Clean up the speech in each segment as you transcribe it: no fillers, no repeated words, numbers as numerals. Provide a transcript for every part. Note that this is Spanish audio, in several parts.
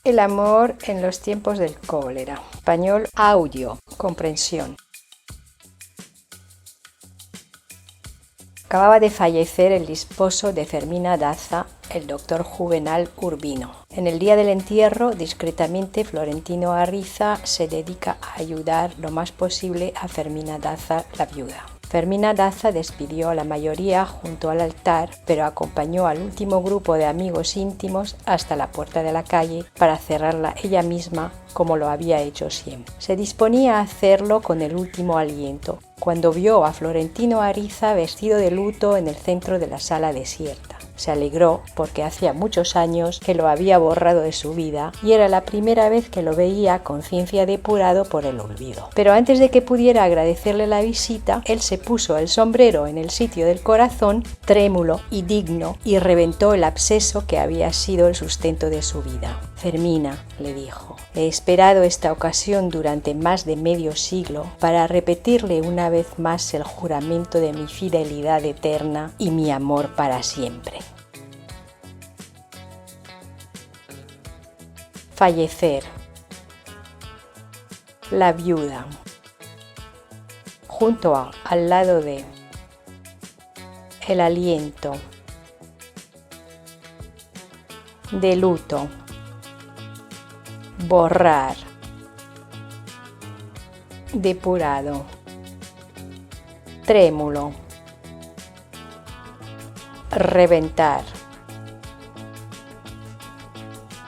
El amor en los tiempos del cólera. Español audio, comprensión. Acababa de fallecer el esposo de Fermina Daza, el doctor Juvenal Urbino. En el día del entierro, discretamente, Florentino Ariza se dedica a ayudar lo más posible a Fermina Daza, la viuda. Fermina Daza despidió a la mayoría junto al altar, pero acompañó al último grupo de amigos íntimos hasta la puerta de la calle para cerrarla ella misma como lo había hecho siempre. Se disponía a hacerlo con el último aliento, cuando vio a Florentino Ariza vestido de luto en el centro de la sala desierta. Se alegró porque hacía muchos años que lo había borrado de su vida y era la primera vez que lo veía a conciencia depurado por el olvido. Pero antes de que pudiera agradecerle la visita, él se puso el sombrero en el sitio del corazón, trémulo y digno, y reventó el absceso que había sido el sustento de su vida. Fermina, le dijo, he esperado esta ocasión durante más de medio siglo para repetirle una vez más el juramento de mi fidelidad eterna y mi amor para siempre. Fallecer. La viuda. Junto a, al lado de. El aliento. De luto. Borrar. Depurado. Trémulo. Reventar.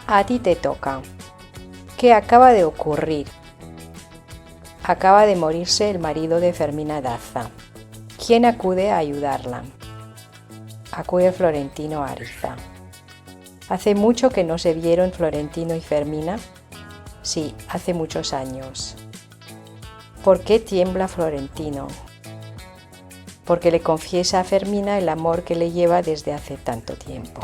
A ti te toca. ¿Qué acaba de ocurrir? Acaba de morirse el marido de Fermina Daza. ¿Quién acude a ayudarla? Acude Florentino Ariza. ¿Hace mucho que no se vieron Florentino y Fermina? Sí, hace muchos años. ¿Por qué tiembla Florentino? Porque le confiesa a Fermina el amor que le lleva desde hace tanto tiempo.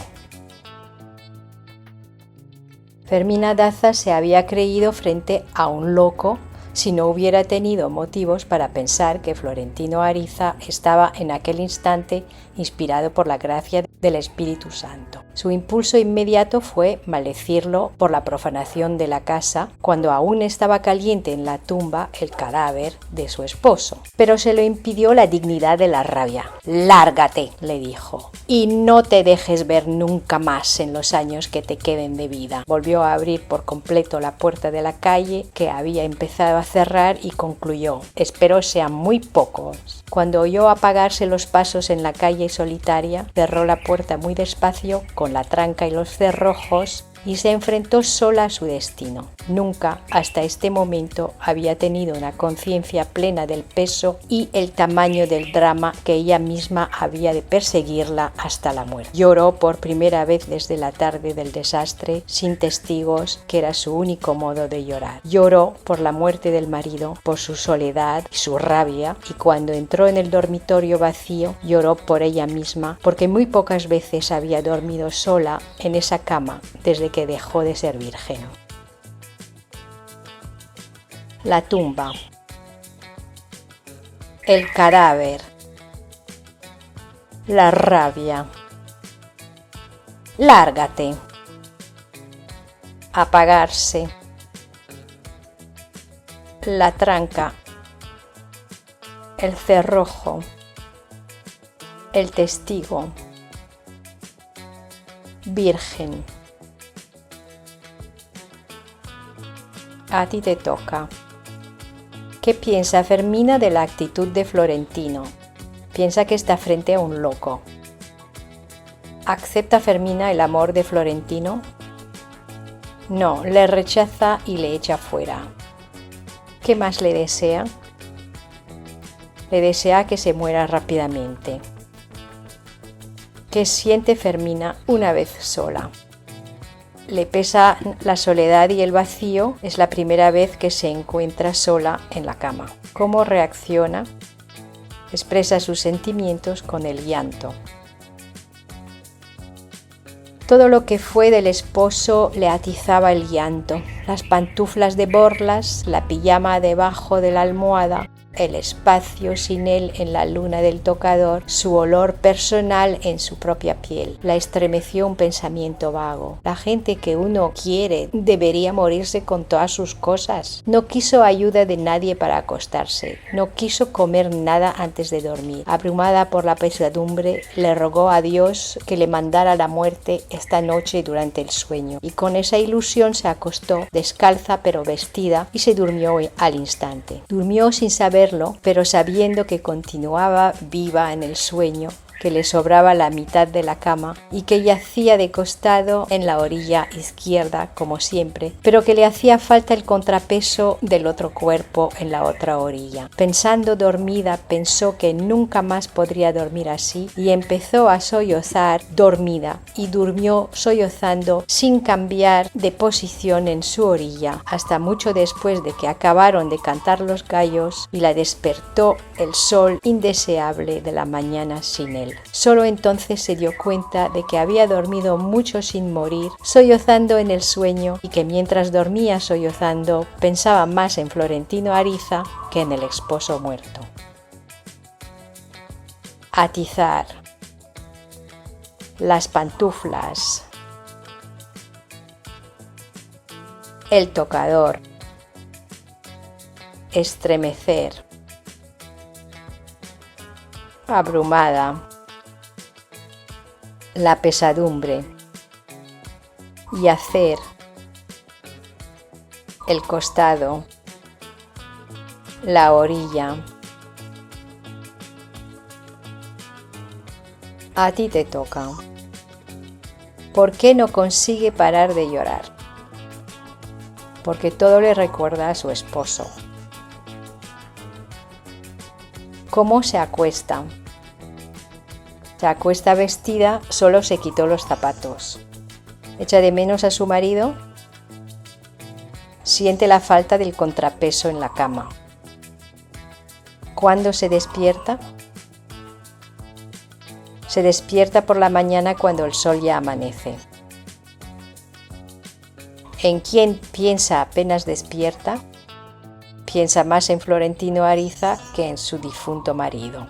Fermina Daza se había creído frente a un loco si no hubiera tenido motivos para pensar que Florentino Ariza estaba en aquel instante inspirado por la gracia del Espíritu Santo. Su impulso inmediato fue maldecirlo por la profanación de la casa cuando aún estaba caliente en la tumba el cadáver de su esposo. Pero se lo impidió la dignidad de la rabia. «Lárgate», le dijo, «y no te dejes ver nunca más en los años que te queden de vida». Volvió a abrir por completo la puerta de la calle que había empezado a cerrar y concluyó: «Espero sean muy pocos». Cuando oyó apagarse los pasos en la calle solitaria, cerró la puerta muy despacio con la tranca y los cerrojos y se enfrentó sola a su destino. Nunca hasta este momento había tenido una conciencia plena del peso y el tamaño del drama que ella misma había de perseguirla hasta la muerte. Lloró por primera vez desde la tarde del desastre, sin testigos, que era su único modo de llorar. Lloró por la muerte del marido, por su soledad y su rabia, y cuando entró en el dormitorio vacío, lloró por ella misma, porque muy pocas veces había dormido sola en esa cama desde que dejó de ser virgen. La tumba. El cadáver. La rabia. Lárgate. Apagarse. La tranca. El cerrojo. El testigo. Virgen. A ti te toca. ¿Qué piensa Fermina de la actitud de Florentino? Piensa que está frente a un loco. ¿Acepta Fermina el amor de Florentino? No, le rechaza y le echa fuera. ¿Qué más le desea? Le desea que se muera rápidamente. ¿Qué siente Fermina una vez sola? Le pesa la soledad y el vacío, es la primera vez que se encuentra sola en la cama. ¿Cómo reacciona? Expresa sus sentimientos con el llanto. Todo lo que fue del esposo le atizaba el llanto. Las pantuflas de borlas, la pijama debajo de la almohada, el espacio sin él en la luna del tocador, su olor personal en su propia piel. La estremeció un pensamiento vago. La gente que uno quiere debería morirse con todas sus cosas. No quiso ayuda de nadie para acostarse. No quiso comer nada antes de dormir. Abrumada por la pesadumbre, le rogó a Dios que le mandara la muerte esta noche durante el sueño. Y con esa ilusión se acostó, descalza pero vestida, y se durmió al instante. Durmió sin saberlo, pero sabiendo que continuaba viva en el sueño, que le sobraba la mitad de la cama y que yacía de costado en la orilla izquierda como siempre, pero que le hacía falta el contrapeso del otro cuerpo en la otra orilla. Pensando dormida, pensó que nunca más podría dormir así y empezó a sollozar dormida, y durmió sollozando sin cambiar de posición en su orilla hasta mucho después de que acabaron de cantar los gallos y la despertó el sol indeseable de la mañana sin él. Solo entonces se dio cuenta de que había dormido mucho sin morir, sollozando en el sueño, y que mientras dormía sollozando pensaba más en Florentino Ariza que en el esposo muerto. Atizar. Las pantuflas. El tocador. Estremecer. Abrumada. La pesadumbre. Yacer. El costado. La orilla. A ti te toca. ¿Por qué no consigue parar de llorar? Porque todo le recuerda a su esposo. ¿Cómo se acuesta? Se acuesta vestida, solo se quitó los zapatos. ¿Echa de menos a su marido? Siente la falta del contrapeso en la cama. ¿Cuándo se despierta? Se despierta por la mañana cuando el sol ya amanece. ¿En quién piensa apenas despierta? Piensa más en Florentino Ariza que en su difunto marido.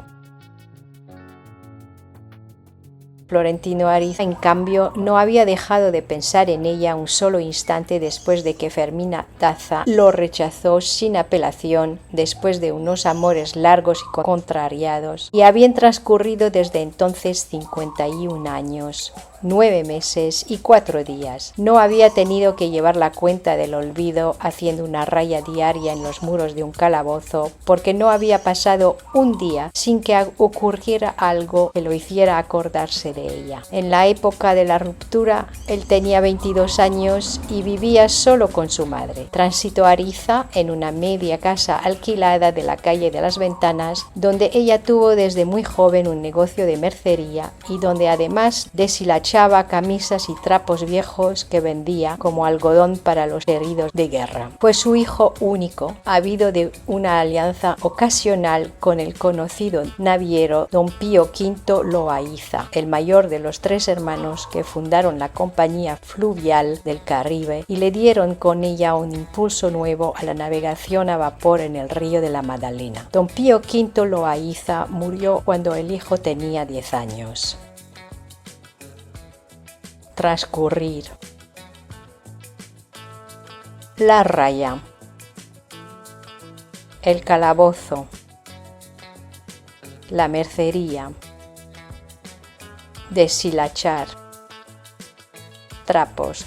Florentino Ariza, en cambio, no había dejado de pensar en ella un solo instante después de que Fermina Daza lo rechazó sin apelación, después de unos amores largos y contrariados, y habían transcurrido desde entonces 51 años, 9 meses y 4 días. No había tenido que llevar la cuenta del olvido haciendo una raya diaria en los muros de un calabozo, porque no había pasado un día sin que ocurriera algo que lo hiciera acordarse de ella. En la época de la ruptura, él tenía 22 años y vivía solo con su madre. Transitó Ariza en una media casa alquilada de la calle de las Ventanas, donde ella tuvo desde muy joven un negocio de mercería y donde además deshilachaba camisas y trapos viejos que vendía como algodón para los heridos de guerra. Pues su hijo único, habido de una alianza ocasional con el conocido naviero Don Pío V Loaiza, el mayor de los 3 hermanos que fundaron la Compañía Fluvial del Caribe y le dieron con ella un impulso nuevo a la navegación a vapor en el río de la Magdalena. Don Pío V Loaiza murió cuando el hijo tenía 10 años. Transcurrir. La raya. El calabozo. La mercería. Deshilachar. Trapos.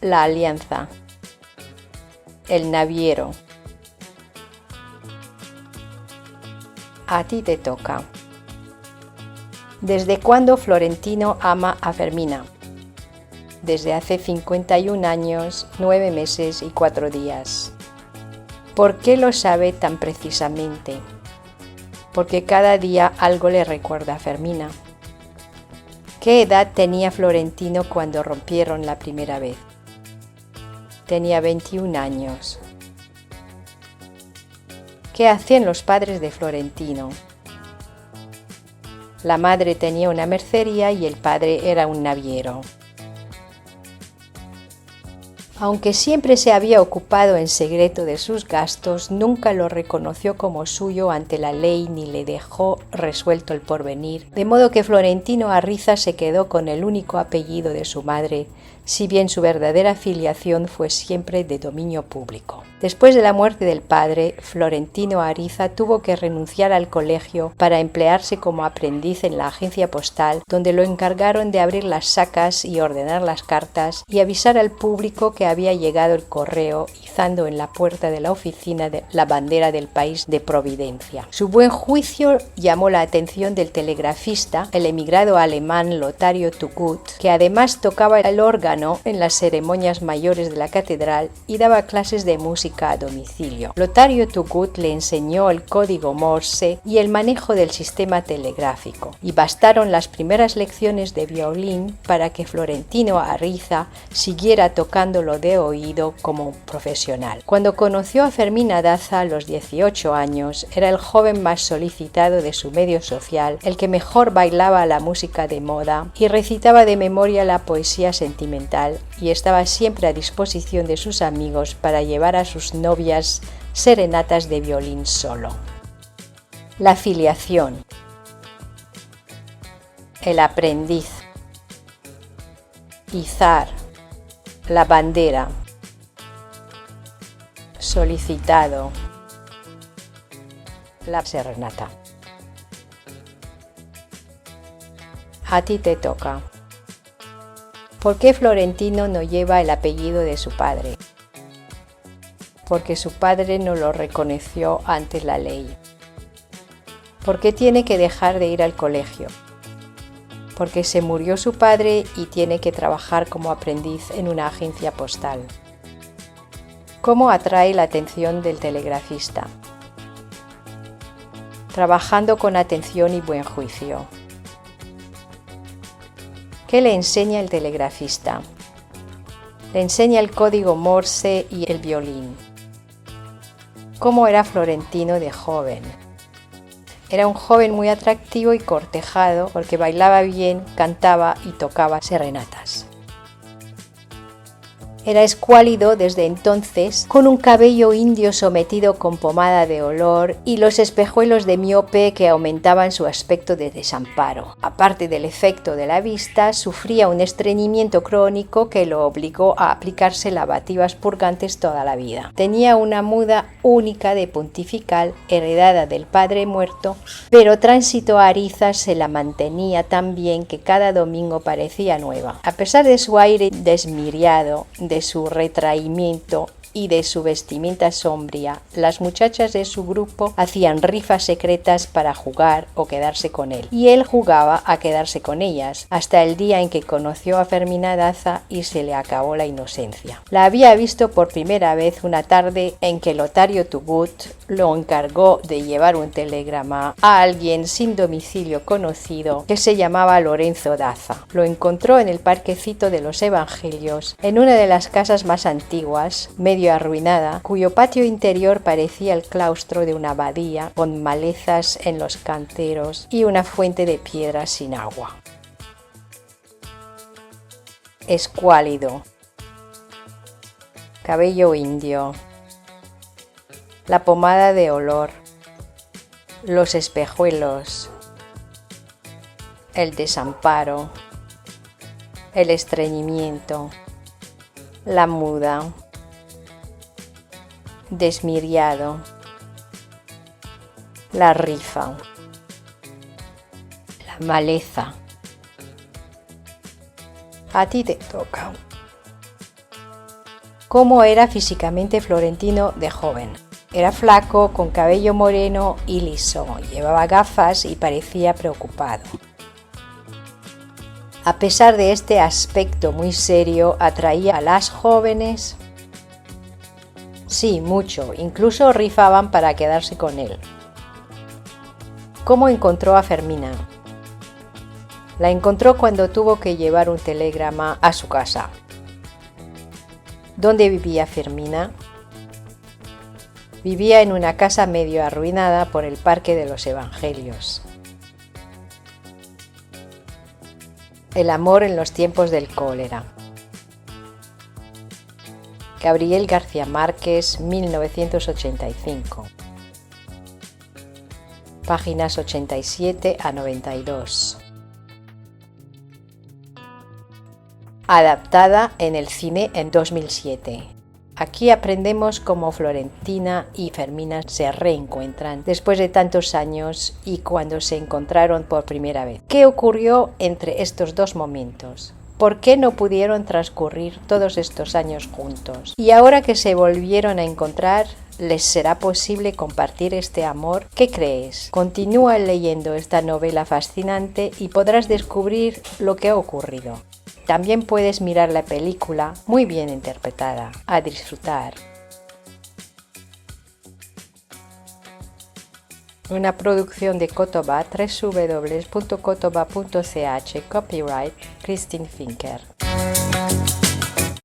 La alianza. El naviero. A ti te toca. ¿Desde cuándo Florentino ama a Fermina? Desde hace 51 años, 9 meses y 4 días. ¿Por qué lo sabe tan precisamente? Porque cada día algo le recuerda a Fermina. ¿Qué edad tenía Florentino cuando rompieron la primera vez? Tenía 21 años. ¿Qué hacían los padres de Florentino? La madre tenía una mercería y el padre era un naviero. Aunque siempre se había ocupado en secreto de sus gastos, nunca lo reconoció como suyo ante la ley ni le dejó resuelto el porvenir, de modo que Florentino Arriza se quedó con el único apellido de su madre, si bien su verdadera filiación fue siempre de dominio público. Después de la muerte del padre, Florentino Arriza tuvo que renunciar al colegio para emplearse como aprendiz en la agencia postal, donde lo encargaron de abrir las sacas y ordenar las cartas y avisar al público que había llegado el correo, izando en la puerta de la oficina la bandera del país de Providencia. Su buen juicio llamó la atención del telegrafista, el emigrado alemán Lotario Tugut, que además tocaba el órgano en las ceremonias mayores de la catedral y daba clases de música a domicilio. Lotario Tugut le enseñó el código Morse y el manejo del sistema telegráfico, y bastaron las primeras lecciones de violín para que Florentino Arriza siguiera tocándolo de oído como un profesional. Cuando conoció a Fermina Daza a los 18 años, era el joven más solicitado de su medio social, el que mejor bailaba la música de moda y recitaba de memoria la poesía sentimental, y estaba siempre a disposición de sus amigos para llevar a sus novias serenatas de violín solo. La filiación. El aprendiz. Izar. La bandera. Solicitado. La serenata. A ti te toca. ¿Por qué Florentino no lleva el apellido de su padre? Porque su padre no lo reconoció ante la ley. ¿Por qué tiene que dejar de ir al colegio? Porque se murió su padre y tiene que trabajar como aprendiz en una agencia postal. ¿Cómo atrae la atención del telegrafista? Trabajando con atención y buen juicio. ¿Qué le enseña el telegrafista? Le enseña el código Morse y el violín. ¿Cómo era Florentino de joven? Era un joven muy atractivo y cortejado porque bailaba bien, cantaba y tocaba serenatas. Era escuálido desde entonces, con un cabello indio sometido con pomada de olor y los espejuelos de miope que aumentaban su aspecto de desamparo. Aparte del efecto de la vista, sufría un estreñimiento crónico que lo obligó a aplicarse lavativas purgantes toda la vida. Tenía una muda única de pontifical, heredada del padre muerto, pero Tránsito Arriza se la mantenía tan bien que cada domingo parecía nueva. A pesar de su aire desmiriado, de su retraimiento y de su vestimenta sombría, las muchachas de su grupo hacían rifas secretas para jugar o quedarse con él, y él jugaba a quedarse con ellas, hasta el día en que conoció a Fermina Daza y se le acabó la inocencia. La había visto por primera vez una tarde en que Lotario Tugut lo encargó de llevar un telegrama a alguien sin domicilio conocido que se llamaba Lorenzo Daza. Lo encontró en el parquecito de los Evangelios, en una de las casas más antiguas, medio arruinada, cuyo patio interior parecía el claustro de una abadía, con malezas en los canteros y una fuente de piedra sin agua. Escuálido. Cabello indio. La pomada de olor. Los espejuelos. El desamparo. El estreñimiento. La muda. Desmiriado. La rifa. La maleza. A ti te toca. ¿Cómo era físicamente Florentino de joven? Era flaco, con cabello moreno y liso, llevaba gafas y parecía preocupado. A pesar de este aspecto muy serio, atraía a las jóvenes. Sí, mucho, incluso rifaban para quedarse con él. ¿Cómo encontró a Fermina? La encontró cuando tuvo que llevar un telegrama a su casa. ¿Dónde vivía Fermina? Vivía en una casa medio arruinada por el Parque de los Evangelios. El amor en los tiempos del cólera. Gabriel García Márquez, 1985. Páginas 87 a 92. Adaptada en el cine en 2007. Aquí aprendemos cómo Florentina y Fermina se reencuentran después de tantos años y cuando se encontraron por primera vez. ¿Qué ocurrió entre estos dos momentos? ¿Por qué no pudieron transcurrir todos estos años juntos? Y ahora que se volvieron a encontrar, ¿les será posible compartir este amor? ¿Qué crees? Continúa leyendo esta novela fascinante y podrás descubrir lo que ha ocurrido. También puedes mirar la película, muy bien interpretada. A disfrutar. Una producción de Kotoba, www.kotoba.ch, copyright Christine Finker.